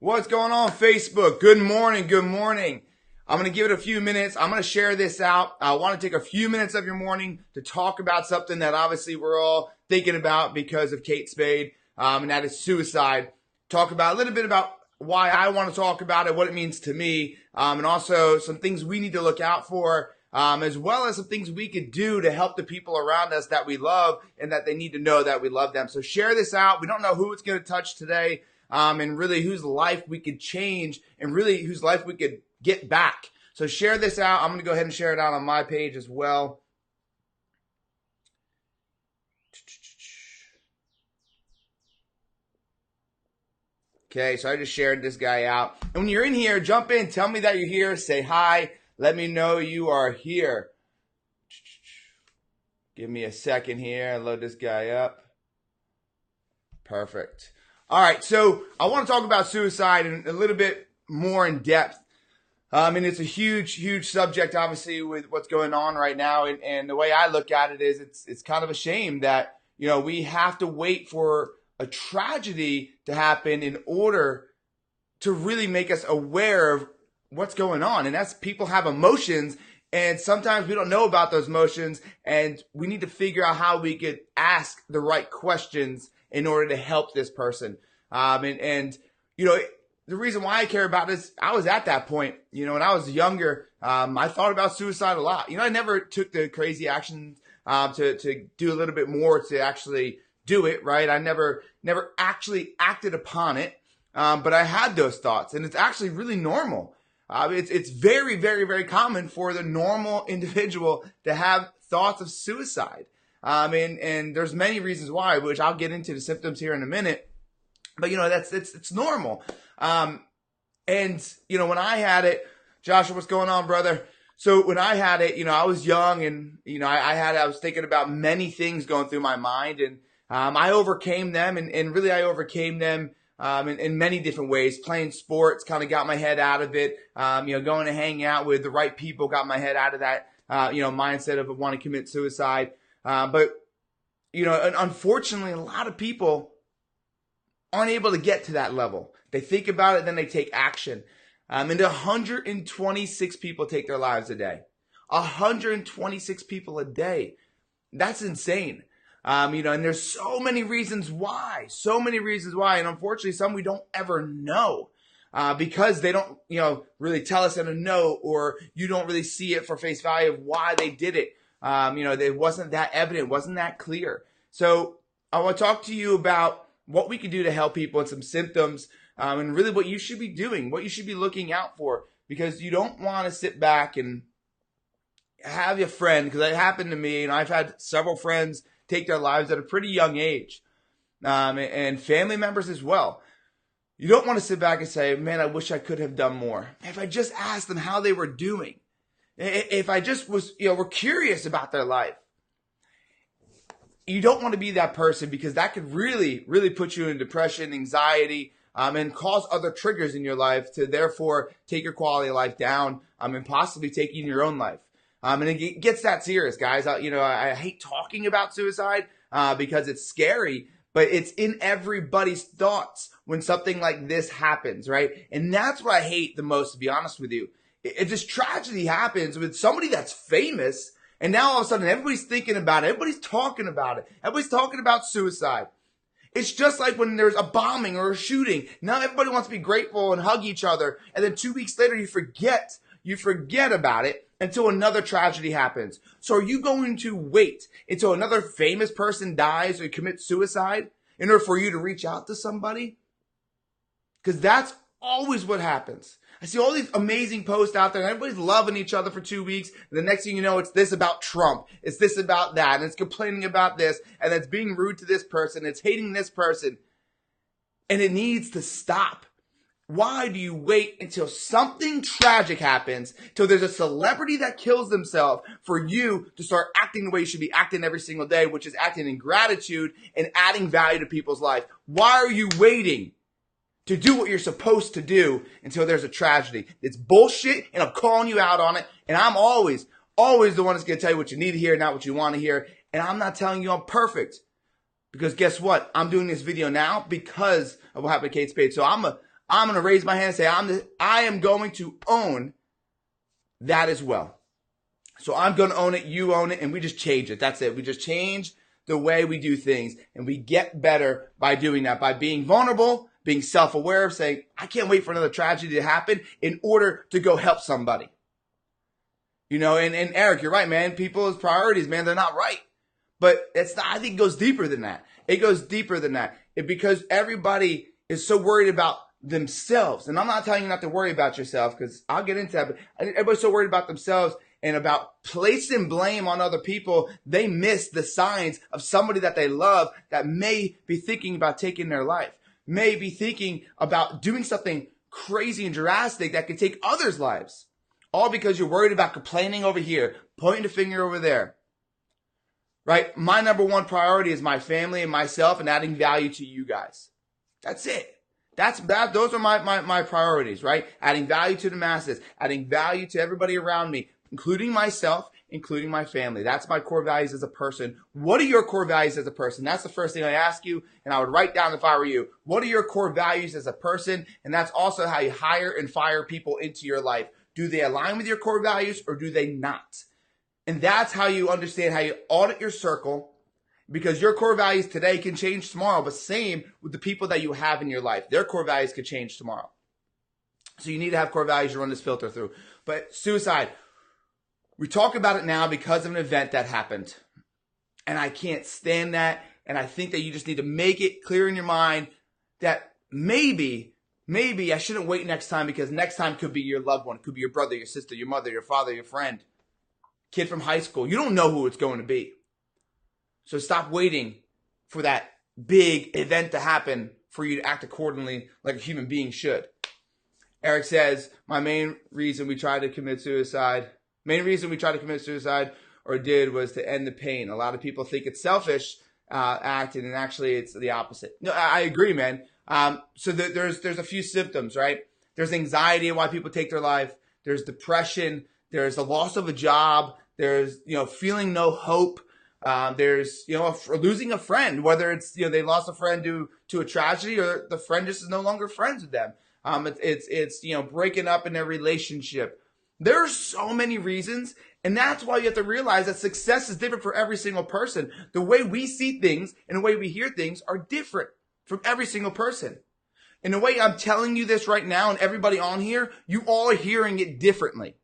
What's going on, Facebook? Good morning. Good morning. I'm going to give it a few minutes. I'm going to share this out. I want to take a few minutes of your morning to talk about something that obviously we're all thinking about because of Kate Spade, and that is suicide. Talk about a little bit about why I want to talk about it, what it means to me, and also some things we need to look out for, as well as some things we could do to help the people around us that we love and that they need to know that we love them. So share this out. We don't know who it's going to touch today. And really whose life we could change and really whose life we could get back. So share this out. I'm going to go ahead and share it out on my page as well. Okay, so I just shared this guy out. And when you're in here, jump in, tell me that you're here, say hi, let me know you are here. Give me a second here, load this guy up. Perfect. All right, so I want to talk about suicide in a little bit more in depth. And it's a huge, huge subject, obviously, with what's going on right now. And the way I look at it is it's kind of a shame that, you know, we have to wait for a tragedy to happen in order to really make us aware of what's going on. And that's people have emotions, and sometimes we don't know about those emotions, and we need to figure out how we could ask the right questions in order to help this person. And you know, the reason why I care about this, I was at that point, you know, when I was younger, I thought about suicide a lot. You know, I never took the crazy action, to do a little bit more to actually do it, right? I never actually acted upon it. But I had those thoughts, and it's actually really normal. It's very, very, very common for the normal individual to have thoughts of suicide. And there's many reasons why, which I'll get into the symptoms here in a minute. But, you know, it's normal. And, you know, when I had it, Joshua, what's going on, brother? So when I had it, you know, I was young, and, you know, I was thinking about many things going through my mind, and I overcame them, and really I overcame them in many different ways. Playing sports kind of got my head out of it. You know, going to hang out with the right people got my head out of that, you know, mindset of wanting to commit suicide. But, you know, unfortunately, a lot of people aren't able to get to that level. They think about it, then they take action. And 126 people take their lives a day. 126 people a day. That's insane. You know, and there's so many reasons why. And unfortunately, some we don't ever know. Because they don't, you know, really tell us in a note, or you don't really see it for face value of why they did it. You know, it wasn't that evident, wasn't that clear. So I want to talk to you about what we can do to help people and some symptoms, and really what you should be doing, what you should be looking out for, because you don't want to sit back and have your friend, because it happened to me, and I've had several friends take their lives at a pretty young age, and family members as well. You don't want to sit back and say, man, I wish I could have done more. If I just asked them how they were doing, if I just was, you know, were curious about their life. You don't want to be that person, because that could really, really put you in depression, anxiety, and cause other triggers in your life to therefore take your quality of life down, and possibly taking your own life. And it gets that serious, guys. You know, I hate talking about suicide because it's scary, but it's in everybody's thoughts when something like this happens, right? And that's what I hate the most, to be honest with you. If this tragedy happens with somebody that's famous, and now all of a sudden everybody's thinking about it, everybody's talking about it, everybody's talking about suicide. It's just like when there's a bombing or a shooting. Now everybody wants to be grateful and hug each other, and then 2 weeks later you forget about it until another tragedy happens. So are you going to wait until another famous person dies or commits suicide in order for you to reach out to somebody? Because that's always what happens. I see all these amazing posts out there, and everybody's loving each other for 2 weeks. And the next thing you know, it's this about Trump. It's this about that. And it's complaining about this. And it's being rude to this person. It's hating this person. And it needs to stop. Why do you wait until something tragic happens, till there's a celebrity that kills themselves, for you to start acting the way you should be acting every single day, which is acting in gratitude and adding value to people's life? Why are you waiting to do what you're supposed to do until there's a tragedy? It's bullshit, and I'm calling you out on it. And I'm always the one that's going to tell you what you need to hear, not what you want to hear. And I'm not telling you I'm perfect, because guess what? I'm doing this video now because of what happened to Kate Spade. So I'm I'm going to raise my hand and say, I am going to own that as well. So I'm going to own it, you own it, and we just change it. That's it. We just change the way we do things, and we get better by doing that, by being vulnerable, being self-aware of saying, I can't wait for another tragedy to happen in order to go help somebody. You know, and Eric, you're right, man. People's priorities, man, they're not right. But it's not, I think it goes deeper than that. It goes deeper than that. Because everybody is so worried about themselves. And I'm not telling you not to worry about yourself, because I'll get into that. But everybody's so worried about themselves and about placing blame on other people, they miss the signs of somebody that they love that may be thinking about taking their life, may be thinking about doing something crazy and drastic that could take others' lives. All because you're worried about complaining over here, pointing the finger over there. Right? My number one priority is my family and myself and adding value to you guys. That's it. Those are my priorities, right? Adding value to the masses, adding value to everybody around me, including myself, including my family. That's my core values as a person. What are your core values as a person? That's the first thing I ask you, and I would write down if I were you. What are your core values as a person? And that's also how you hire and fire people into your life. Do they align with your core values or do they not? And that's how you understand how you audit your circle, because your core values today can change tomorrow, but same with the people that you have in your life. Their core values could change tomorrow. So you need to have core values to run this filter through. But suicide, we talk about it now because of an event that happened. And I can't stand that. And I think that you just need to make it clear in your mind that maybe I shouldn't wait next time, because next time could be your loved one. It could be your brother, your sister, your mother, your father, your friend, kid from high school. You don't know who it's going to be. So stop waiting for that big event to happen for you to act accordingly like a human being should. Eric says, my main reason we tried to commit suicide or did was to end the pain. A lot of people think it's selfish acting, and actually it's the opposite. No, I agree, man. So there's a few symptoms, right? There's anxiety and why people take their life. There's depression. There's the loss of a job. There's, feeling no hope. There's, losing a friend, whether it's, they lost a friend due to a tragedy or the friend just is no longer friends with them. It's breaking up in their relationship. There are so many reasons. And that's why you have to realize that success is different for every single person. The way we see things and the way we hear things are different from every single person. And the way I'm telling you this right now, and everybody on here, you all are hearing it differently,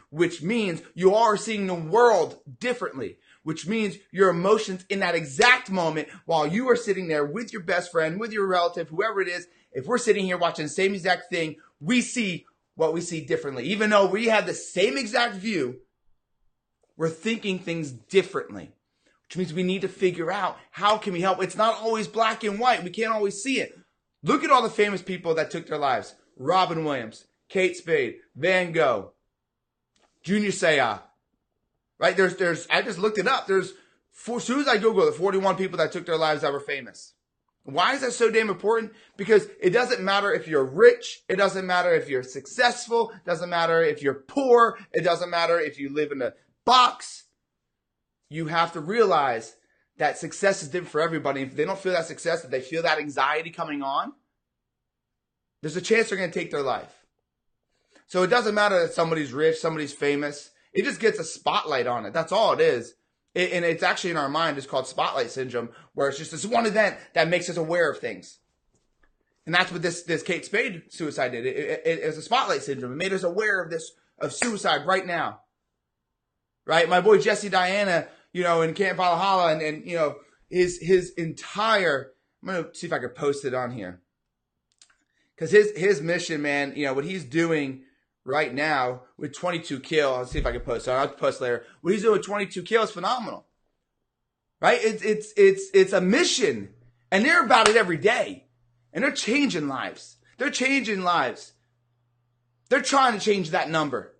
which means you are seeing the world differently, which means your emotions in that exact moment while you are sitting there with your best friend, with your relative, whoever it is, if we're sitting here watching the same exact thing, we see what we see differently. Even though we have the same exact view, we're thinking things differently, which means we need to figure out how can we help. It's not always black and white. We can't always see it. Look at all the famous people that took their lives. Robin Williams, Kate Spade, Van Gogh, Junior Seau. Right? I just looked it up. As soon as I Google the 41 people that took their lives that were famous. Why is that so damn important? Because it doesn't matter if you're rich. It doesn't matter if you're successful. It doesn't matter if you're poor. It doesn't matter if you live in a box. You have to realize that success is different for everybody. If they don't feel that success, if they feel that anxiety coming on, there's a chance they're going to take their life. So it doesn't matter that somebody's rich, somebody's famous. It just gets a spotlight on it. That's all it is. And it's actually in our mind. It's called spotlight syndrome, where it's just this one event that makes us aware of things. And that's what this Kate Spade suicide did. It was a spotlight syndrome. It made us aware of suicide right now. Right? My boy Jesse Diana, in Camp Valhalla, and his entire, I'm going to see if I can post it on here. Because his mission, man, what he's doing right now with 22 kills, I'll see if I can post it. I'll have to post later. What he's doing with 22 kills is phenomenal. Right? It's a mission. And they're about it every day. And they're changing lives. They're changing lives. They're trying to change that number.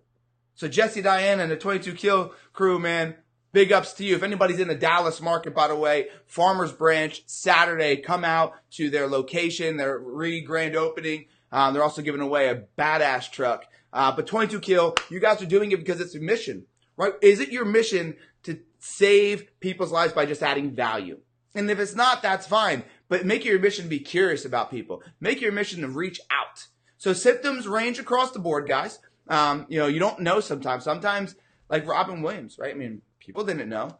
So Jesse Diana and the 22 kill crew, man, big ups to you. If anybody's in the Dallas market, by the way, Farmers Branch, Saturday, come out to their location, their grand opening. They're also giving away a badass truck. But 22 kill, you guys are doing it because it's a mission, right? Is it your mission to save people's lives by just adding value? And if it's not, that's fine. But make it your mission to be curious about people. Make it your mission to reach out. So symptoms range across the board, guys. You don't know sometimes. Sometimes, like Robin Williams, right? I mean, people didn't know.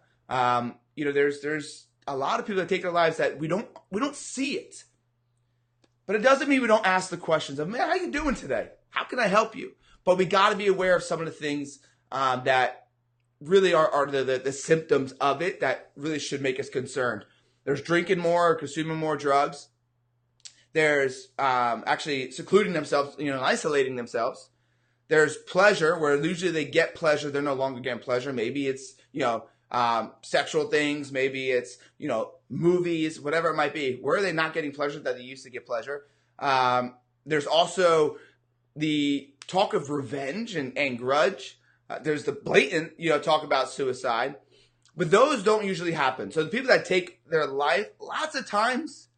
There's a lot of people that take their lives that we don't see it. But it doesn't mean we don't ask the questions of, man, how you doing today? How can I help you? But we got to be aware of some of the things that really are the symptoms of it that really should make us concerned. There's drinking more or consuming more drugs. There's actually secluding themselves, isolating themselves. There's pleasure, where usually they get pleasure. They're no longer getting pleasure. Maybe it's, sexual things. Maybe it's, movies, whatever it might be. Where are they not getting pleasure that they used to get pleasure? There's also the talk of revenge and grudge. There's the blatant, talk about suicide. But those don't usually happen. So the people that take their life, lots of times,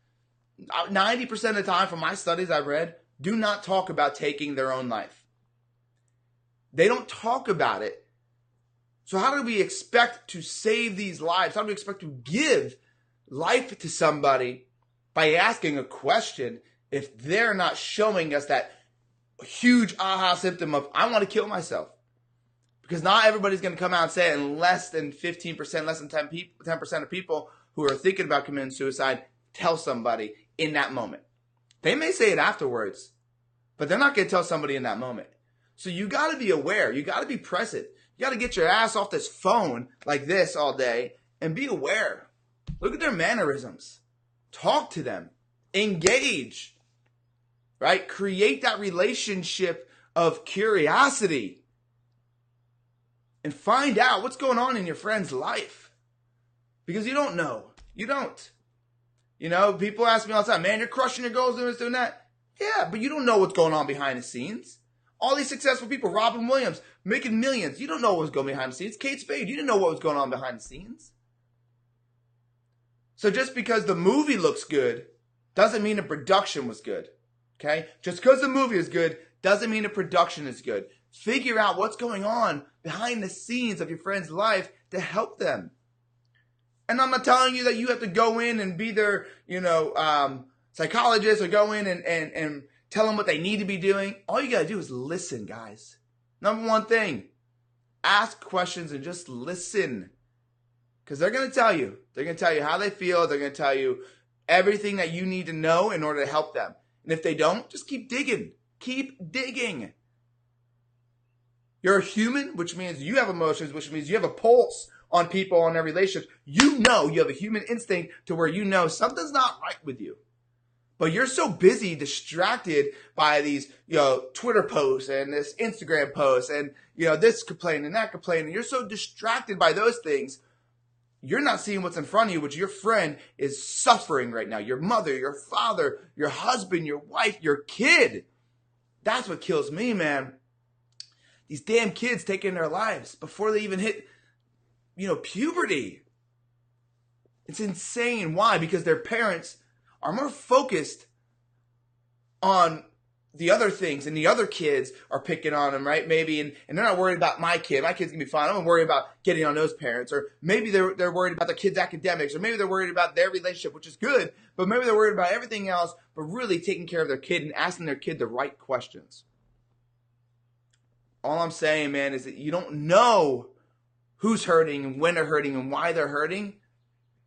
90% of the time from my studies I've read, do not talk about taking their own life. They don't talk about it. So how do we expect to save these lives? How do we expect to give life to somebody by asking a question if they're not showing us that huge aha symptom of, I want to kill myself? Because not everybody's going to come out and say it, and less than 15%, less than 10% of people who are thinking about committing suicide tell somebody in that moment. They may say it afterwards, but they're not going to tell somebody in that moment. So you got to be aware. You got to be present. You got to get your ass off this phone like this all day and be aware. Look at their mannerisms. Talk to them. Engage. Right? Create that relationship of curiosity. And find out what's going on in your friend's life. Because you don't know. You don't. People ask me all the time, man, you're crushing your goals, doing this, doing that. Yeah, but you don't know what's going on behind the scenes. All these successful people, Robin Williams, making millions. You don't know what was going behind the scenes. Kate Spade, you didn't know what was going on behind the scenes. So just because the movie looks good doesn't mean the production was good. Okay? Just because the movie is good doesn't mean the production is good. Figure out what's going on behind the scenes of your friend's life to help them. And I'm not telling you that you have to go in and be their, psychologist or go in and tell them what they need to be doing. All you got to do is listen, guys. Number one thing, ask questions and just listen. Because they're going to tell you. They're going to tell you how they feel. They're going to tell you everything that you need to know in order to help them. And if they don't, just keep digging. Keep digging. You're a human, which means you have emotions, which means you have a pulse on people, on their relationships. You have a human instinct to where something's not right with you. But you're so busy, distracted by these, Twitter posts and this Instagram post and, this complaint and that complaint. And you're so distracted by those things. You're not seeing what's in front of you, which your friend is suffering right now. Your mother, your father, your husband, your wife, your kid. That's what kills me, man. These damn kids taking their lives before they even hit, puberty. It's insane. Why? Because their parents are more focused on the other things, and the other kids are picking on them, right? Maybe, and they're not worried about my kid. My kid's gonna be fine. I'm worried about getting on those parents. Or maybe they're worried about their kid's academics, or maybe they're worried about their relationship, which is good, but maybe they're worried about everything else, but really taking care of their kid and asking their kid the right questions. All I'm saying, man, is that you don't know who's hurting and when they're hurting and why they're hurting.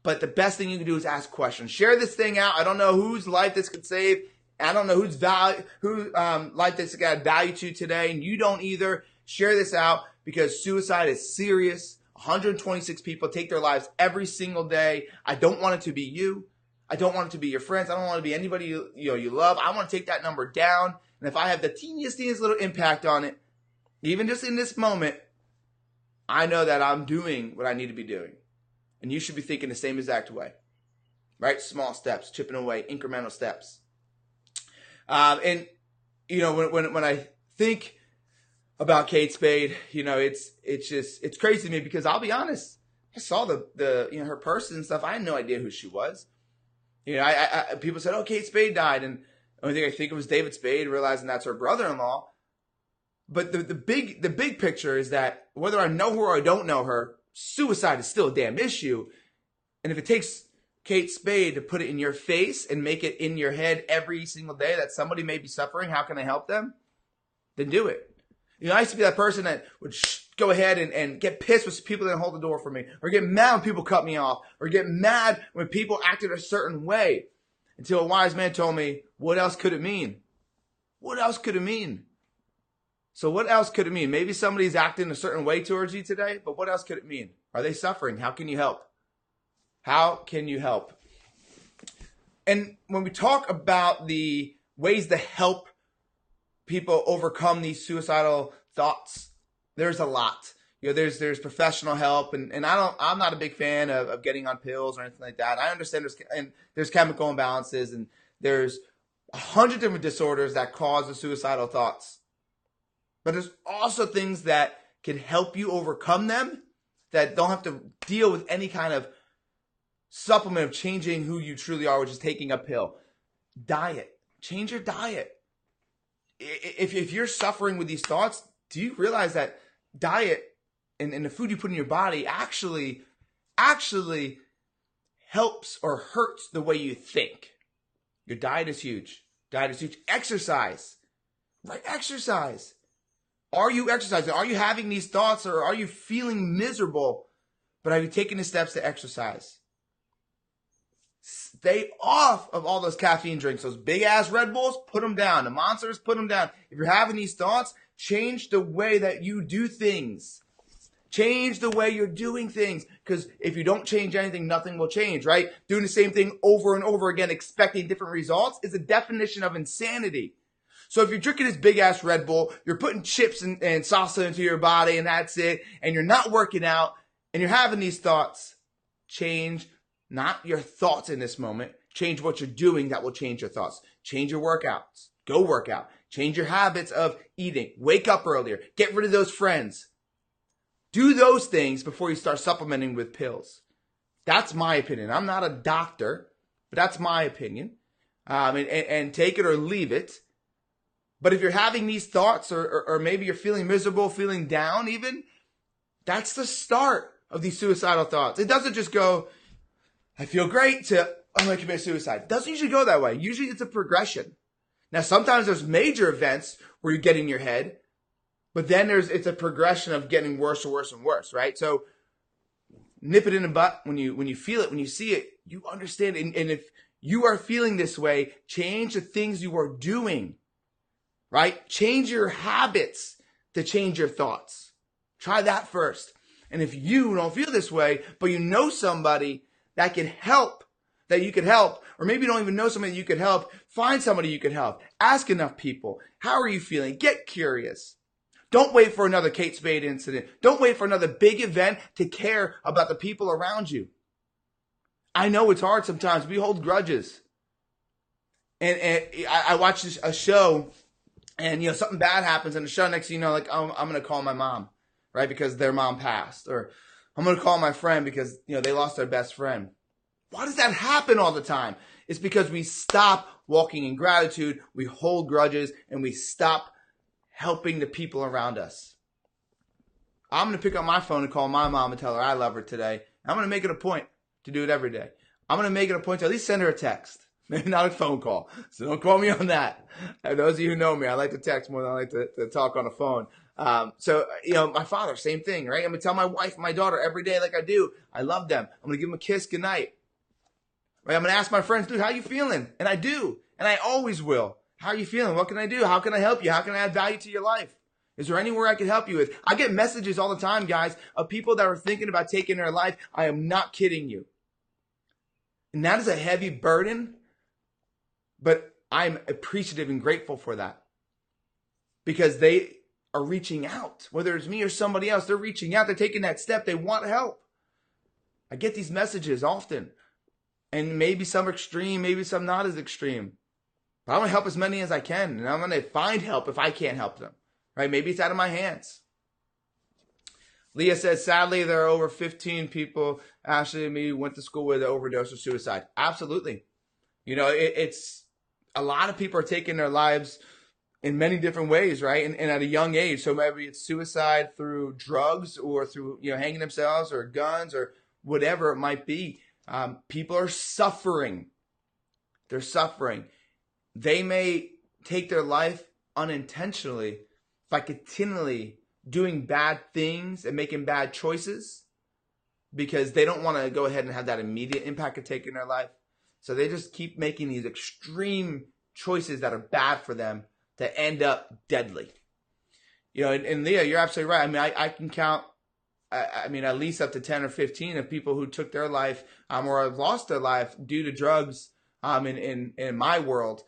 But the best thing you can do is ask questions. Share this thing out. I don't know whose life this could save. I don't know whose life this got value to today. And you don't either. Share this out because suicide is serious. 126 people take their lives every single day. I don't want it to be you. I don't want it to be your friends. I don't want it to be anybody you love. I want to take that number down. And if I have the teeniest little impact on it, even just in this moment, I know that I'm doing what I need to be doing. And you should be thinking the same exact way. Right? Small steps, chipping away, incremental steps. When I think about Kate Spade, it's crazy to me because I'll be honest. I saw the her person and stuff. I had no idea who she was. People said, "Oh, Kate Spade died," and the only thing I think of was David Spade, realizing that's her brother-in-law. But the big picture is that whether I know her or I don't know her, suicide is still a damn issue. And if it takes Kate Spade to put it in your face and make it in your head every single day that somebody may be suffering, how can I help them? Then do it. I used to be that person that would go ahead and get pissed with people that hold the door for me, or get mad when people cut me off, or get mad when people acted a certain way, until a wise man told me, what else could it mean? What else could it mean? So what else could it mean? Maybe somebody's acting a certain way towards you today, but what else could it mean? Are they suffering? How can you help? How can you help? And when we talk about the ways to help people overcome these suicidal thoughts, there's a lot. There's professional help, and I'm not a big fan of getting on pills or anything like that. I understand there's chemical imbalances, and there's 100 different disorders that cause the suicidal thoughts. But there's also things that can help you overcome them, that don't have to deal with any kind of supplement of changing who you truly are, which is taking a pill. Diet. Change your diet. If you're suffering with these thoughts, do you realize that diet and the food you put in your body actually helps or hurts the way you think? Your diet is huge. Diet is huge. Exercise. Right? Exercise. Are you exercising? Are you having these thoughts, or are you feeling miserable, but have you taken the steps to exercise? Stay off of all those caffeine drinks. Those big ass Red Bulls, put them down. The Monsters, put them down. If you're having these thoughts, change the way that you do things. Change the way you're doing things. Because if you don't change anything, nothing will change, right? Doing the same thing over and over again, expecting different results, is a definition of insanity. So if you're drinking this big ass Red Bull, you're putting chips and salsa into your body, and that's it, and you're not working out, and you're having these thoughts, change not your thoughts in this moment. Change what you're doing that will change your thoughts. Change your workouts. Go work out. Change your habits of eating. Wake up earlier. Get rid of those friends. Do those things before you start supplementing with pills. That's my opinion. I'm not a doctor, but that's my opinion. And take it or leave it. But if you're having these thoughts, or maybe you're feeling miserable, feeling down even, that's the start of these suicidal thoughts. It doesn't just go, I feel great, to, I'm going to commit suicide. It doesn't usually go that way. Usually it's a progression. Now, sometimes there's major events where you get in your head, but then it's a progression of getting worse and worse and worse, right? So nip it in the butt when you feel it, when you see it, you understand. And if you are feeling this way, change the things you are doing. Right? Change your habits to change your thoughts. Try that first. And if you don't feel this way, but you know somebody that can help, that you could help, or maybe you don't even know somebody that you could help, find somebody you could help. Ask enough people. How are you feeling? Get curious. Don't wait for another Kate Spade incident. Don't wait for another big event to care about the people around you. I know it's hard sometimes. We hold grudges. And I watched a show, and, something bad happens in the show. Next thing you know, like, I'm going to call my mom, right? Because their mom passed. Or I'm going to call my friend because, they lost their best friend. Why does that happen all the time? It's because we stop walking in gratitude. We hold grudges, and we stop helping the people around us. I'm going to pick up my phone and call my mom and tell her I love her today. I'm going to make it a point to do it every day. I'm going to make it a point to at least send her a text. Maybe not a phone call. So don't call me on that. And those of you who know me, I like to text more than I like to talk on the phone. So my father, same thing, right? I'm going to tell my wife and my daughter every day like I do. I love them. I'm going to give them a kiss goodnight. Right? I'm going to ask my friends, dude, how you feeling? And I do. And I always will. How are you feeling? What can I do? How can I help you? How can I add value to your life? Is there anywhere I can help you with? I get messages all the time, guys, of people that are thinking about taking their life. I am not kidding you. And that is a heavy burden. But I'm appreciative and grateful for that, because they are reaching out. Whether it's me or somebody else, they're reaching out. They're taking that step. They want help. I get these messages often, and maybe some are extreme, maybe some not as extreme. But I want to help as many as I can, and I'm going to find help if I can't help them. Right? Maybe it's out of my hands. Leah says, sadly, there are over 15 people, Ashley and me, went to school with an overdose or suicide. Absolutely. It's a lot of people are taking their lives in many different ways, right? And at a young age. So maybe it's suicide through drugs, or through, hanging themselves, or guns, or whatever it might be. People are suffering. They're suffering. They may take their life unintentionally by continually doing bad things and making bad choices because they don't want to go ahead and have that immediate impact of taking their life. So they just keep making these extreme choices that are bad for them that end up deadly. And Leah, you're absolutely right. I mean, I can count, at least up to 10 or 15 of people who took their life or have lost their life due to drugs in my world.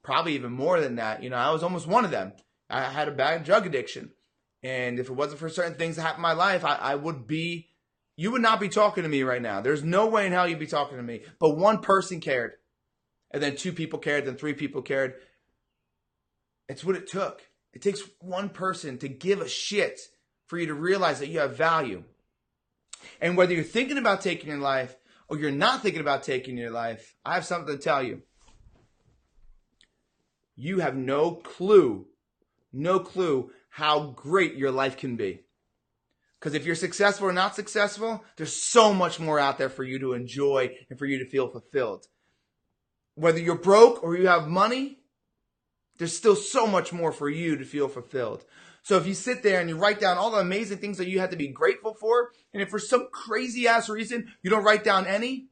Probably even more than that. I was almost one of them. I had a bad drug addiction. And if it wasn't for certain things that happened in my life, you would not be talking to me right now. There's no way in hell you'd be talking to me. But one person cared. And then 2 people cared. Then 3 people cared. It's what it took. It takes one person to give a shit for you to realize that you have value. And whether you're thinking about taking your life or you're not thinking about taking your life, I have something to tell you. You have no clue how great your life can be. Because if you're successful or not successful, there's so much more out there for you to enjoy and for you to feel fulfilled. Whether you're broke or you have money, there's still so much more for you to feel fulfilled. So if you sit there and you write down all the amazing things that you have to be grateful for, and if for some crazy ass reason you don't write down any,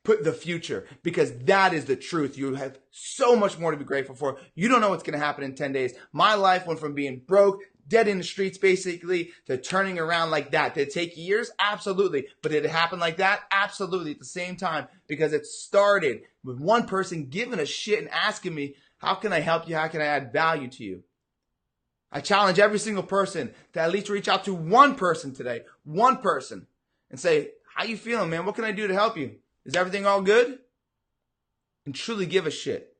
put the future, because that is the truth. You have so much more to be grateful for. You don't know what's going to happen in 10 days. My life went from being broke, dead in the streets basically, to turning around like that. Did it take years? Absolutely. But did it happen like that? Absolutely. At the same time, because it started with one person giving a shit and asking me, how can I help you? How can I add value to you? I challenge every single person to at least reach out to one person today, one person, and say, how you feeling, man? What can I do to help you? Is everything all good? And truly give a shit.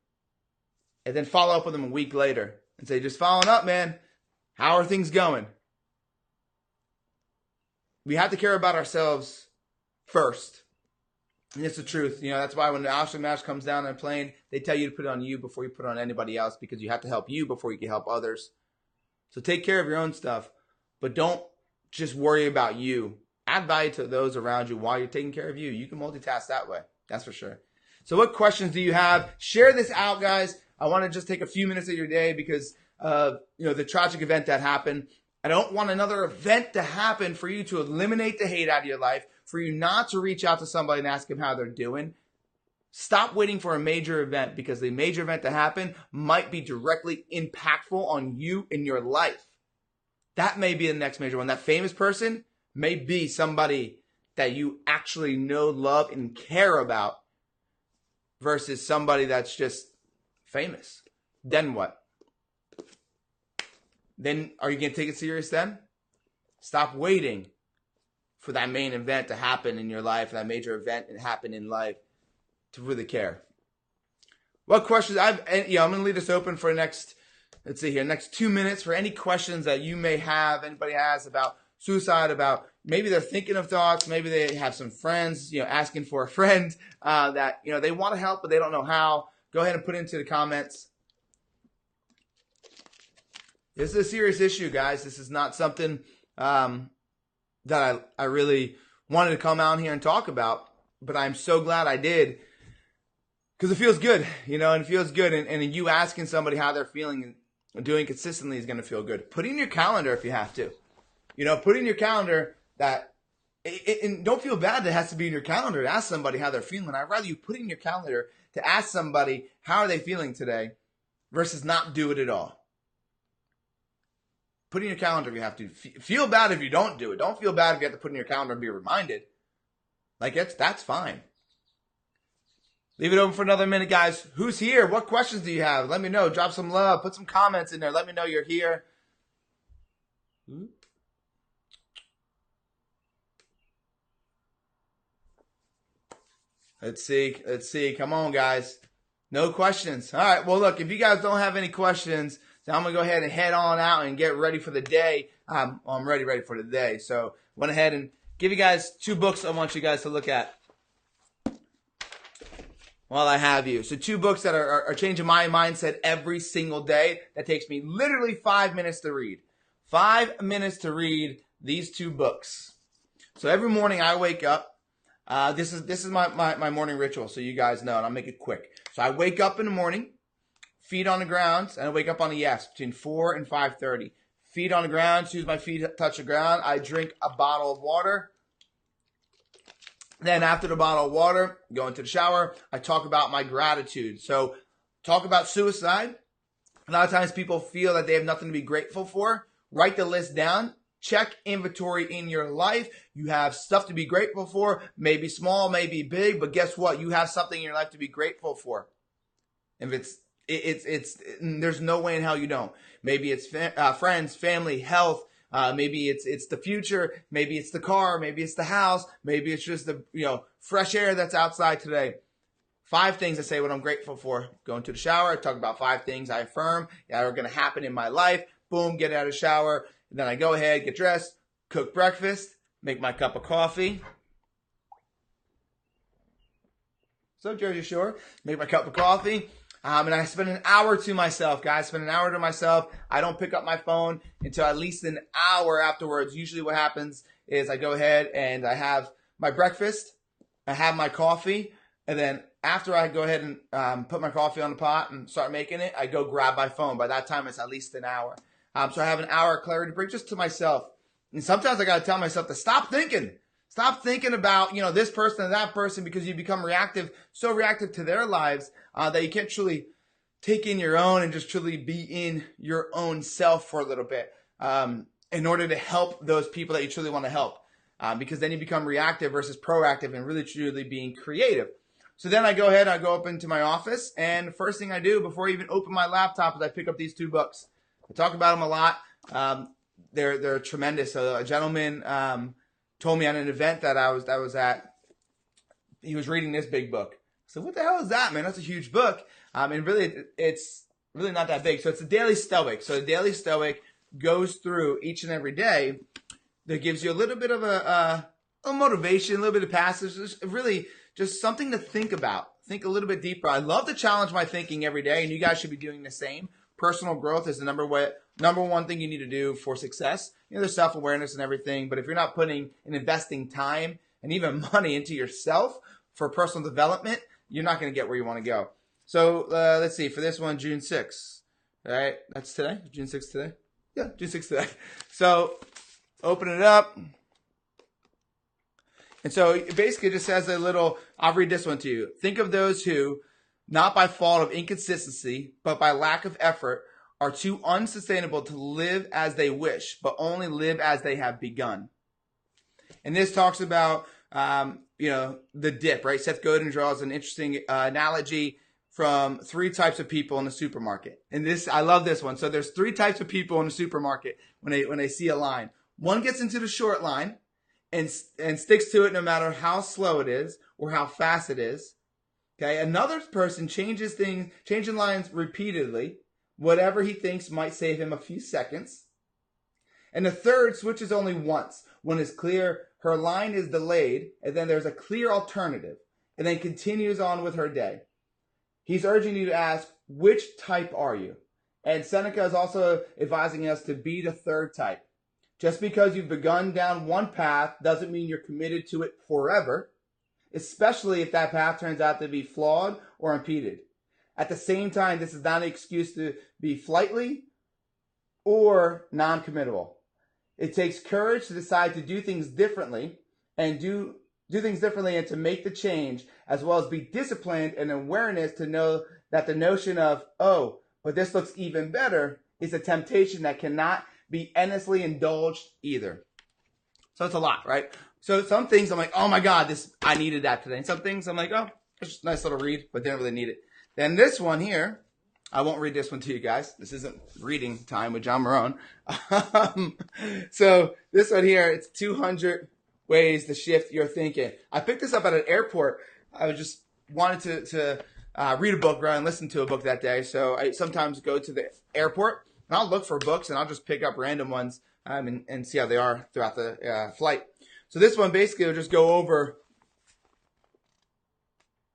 And then follow up with them a week later and say, just following up, man. How are things going? We have to care about ourselves first. And it's the truth. That's why when the oxygen mask comes down on a plane, they tell you to put it on you before you put it on anybody else, because you have to help you before you can help others. So take care of your own stuff, but don't just worry about you. Add value to those around you while you're taking care of you. You can multitask that way. That's for sure. So what questions do you have? Share this out, guys. I want to just take a few minutes of your day because the tragic event that happened. I don't want another event to happen for you to eliminate the hate out of your life, for you not to reach out to somebody and ask them how they're doing. Stop waiting for a major event, because the major event to happen might be directly impactful on you in your life. That may be the next major one. That famous person may be somebody that you actually know, love, and care about versus somebody that's just famous. Then what? Then are you going to take it serious then? Stop waiting for that main event to happen in your life, that major event to happen in life, to really care. What questions? I'm going to leave this open for next 2 minutes for any questions that you may have, anybody has about suicide, about maybe they're thinking of thoughts, maybe they have some friends, asking for a friend that, they want to help, but they don't know how. Go ahead and put it into the comments. This is a serious issue, guys. This is not something that I really wanted to come out here and talk about, but I'm so glad I did. Because it feels good, and it feels good. And you asking somebody how they're feeling and doing consistently is going to feel good. Put it in your calendar if you have to. Put in your calendar that, and don't feel bad that it has to be in your calendar to ask somebody how they're feeling. I'd rather you put it in your calendar to ask somebody how are they feeling today versus not do it at all. Put it in your calendar if you have to. Feel bad if you don't do it. Don't feel bad if you have to put it in your calendar and be reminded. That's fine. Leave it open for another minute, guys. Who's here? What questions do you have? Let me know. Drop some love. Put some comments in there. Let me know you're here. Let's see. Come on, guys. No questions. All right. Well, look, if you guys don't have any questions, then I'm going to go ahead and head on out and get ready for the day. I'm ready for the day. So went ahead and give you guys 2 books I want you guys to look at while I have you. So 2 books that are changing my mindset every single day. That takes me literally 5 minutes to read. 5 minutes to read these 2 books. So every morning I wake up. This is my morning ritual, so you guys know, and I'll make it quick. So I wake up in the morning, feet on the ground, and I wake up on a yes between 4 and 5:30. Feet on the ground, as soon as my feet touch the ground, I drink a bottle of water. Then after the bottle of water, go into the shower, I talk about my gratitude. So talk about suicide. A lot of times people feel that they have nothing to be grateful for. Write the list down. Check inventory in your life. You have stuff to be grateful for, maybe small, maybe big, but guess what? You have something in your life to be grateful for. If it's there's no way in hell you don't. Maybe it's friends, family, health. Maybe it's the future. Maybe it's the car. Maybe it's the house. Maybe it's just the fresh air that's outside today. 5 things I say what I'm grateful for. Go into the shower. I talk about 5 things I affirm that are going to happen in my life. Boom, get out of the shower. Then I go ahead, get dressed, cook breakfast, make my cup of coffee. So Jersey Shore, make my cup of coffee. And I spend an hour to myself, guys. Spend an hour to myself. I don't pick up my phone until at least an hour afterwards. Usually what happens is I go ahead and I have my breakfast. I have my coffee. And then after I go ahead and put my coffee on the pot and start making it, I go grab my phone. By that time, it's at least an hour. So I have an hour of clarity break just to myself. And sometimes I got to tell myself to stop thinking. Stop thinking about, this person and that person, because you become so reactive to their lives that you can't truly take in your own and just truly be in your own self for a little bit in order to help those people that you truly want to help. Because then you become reactive versus proactive and really truly being creative. So then I go up into my office, and the first thing I do before I even open my laptop is I pick up these 2 books. I talk about them a lot. They're tremendous. So a gentleman told me at an event that I was at, he was reading this big book. So what the hell is that, man? That's a huge book. And really, it's really not that big. So it's the Daily Stoic. So the Daily Stoic goes through each and every day that gives you a little bit of a motivation, a little bit of passage, really just something to think about. Think a little bit deeper. I love to challenge my thinking every day, and you guys should be doing the same. Personal growth is the number one thing you need to do for success. There's self-awareness and everything, but if you're not putting and investing time and even money into yourself for personal development, you're not going to get where you want to go. So let's see. For this one, June 6th. All right, that's today? June 6th today? Yeah, June 6th today. So open it up. And so it basically just says I'll read this one to you. Think of those who, not by fault of inconsistency, but by lack of effort, are too unsustainable to live as they wish, but only live as they have begun. And this talks about, the dip, right? Seth Godin draws an interesting analogy from 3 types of people in the supermarket. And I love this one. So there's 3 types of people in the supermarket when they see a line. One gets into the short line and sticks to it no matter how slow it is or how fast it is. Okay, another person changing lines repeatedly, whatever he thinks might save him a few seconds. And the third switches only once, when it's clear her line is delayed, and then there's a clear alternative, and then continues on with her day. He's urging you to ask, which type are you? And Seneca is also advising us to be the third type. Just because you've begun down one path doesn't mean you're committed to it forever, especially if that path turns out to be flawed or impeded. At the same time, this is not an excuse to be flightly or non-committable. It takes courage to decide to do things differently and do things differently and to make the change, as well as be disciplined and awareness to know that the notion of, oh, but this looks even better, is a temptation that cannot be endlessly indulged either. So it's a lot, right? So some things I'm like, oh my God, I needed that today. And some things I'm like, oh, it's just a nice little read, but didn't really need it. Then this one here, I won't read this one to you guys. This isn't reading time with John Marone. So this one here, it's 200 ways to shift your thinking. I picked this up at an airport. I just wanted to read a book rather than listen to a book that day. So I sometimes go to the airport and I'll look for books and I'll just pick up random ones and see how they are throughout the flight. So this one basically will just go over.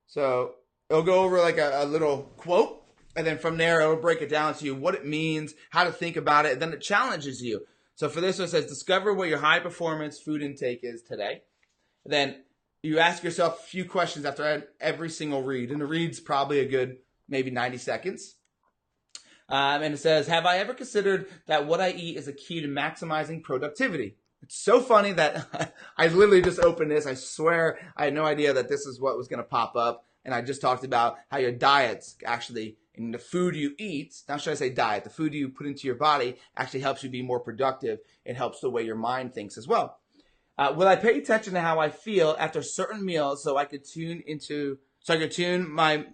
So it'll go over like a little quote. And then from there, it'll break it down to you what it means, how to think about it. And then it challenges you. So for this one, it says, discover what your high performance food intake is today. And then you ask yourself a few questions after every single read. And the read's probably a good maybe 90 seconds. And it says, have I ever considered that what I eat is a key to maximizing productivity? It's so funny that I literally just opened this. I swear I had no idea that this is what was going to pop up. And I just talked about how your diet's actually, and the food you eat, not should I say diet, the food you put into your body actually helps you be more productive. It helps the way your mind thinks as well. Will I pay attention to how I feel after certain meals so I could tune my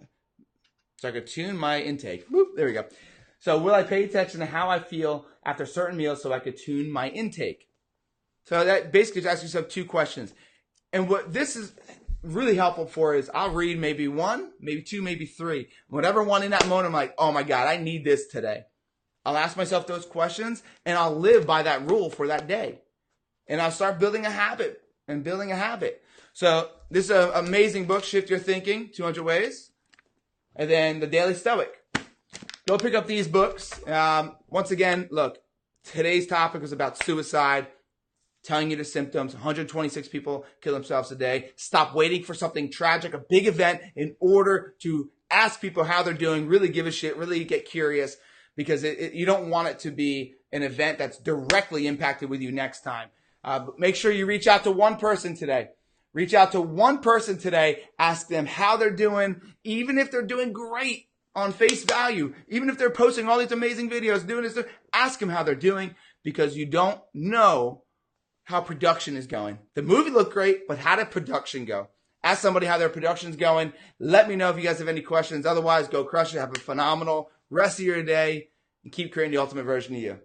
intake? Whoop, there we go. So will I pay attention to how I feel after certain meals so I could tune my intake? So that basically just asks yourself two questions. And what this is really helpful for is I'll read maybe one, maybe two, maybe three. Whatever one in that moment, I'm like, oh my God, I need this today. I'll ask myself those questions and I'll live by that rule for that day. And I'll start building a habit and building a habit. So this is an amazing book, Shift Your Thinking, 200 Ways. And then The Daily Stoic. Go pick up these books. Once again, look, today's topic was about suicide. Telling you the symptoms. 126 people kill themselves a day. Stop waiting for something tragic, a big event, in order to ask people how they're doing, really give a shit, really get curious, because you don't want it to be an event that's directly impacted with you next time. But make sure you reach out to one person today. Reach out to one person today. Ask them how they're doing, even if they're doing great on face value, even if they're posting all these amazing videos, doing this, ask them how they're doing, because you don't know how production is going. The movie looked great, but how did production go? Ask somebody how their production's going. Let me know if you guys have any questions. Otherwise, go crush it. Have a phenomenal rest of your day and keep creating the ultimate version of you.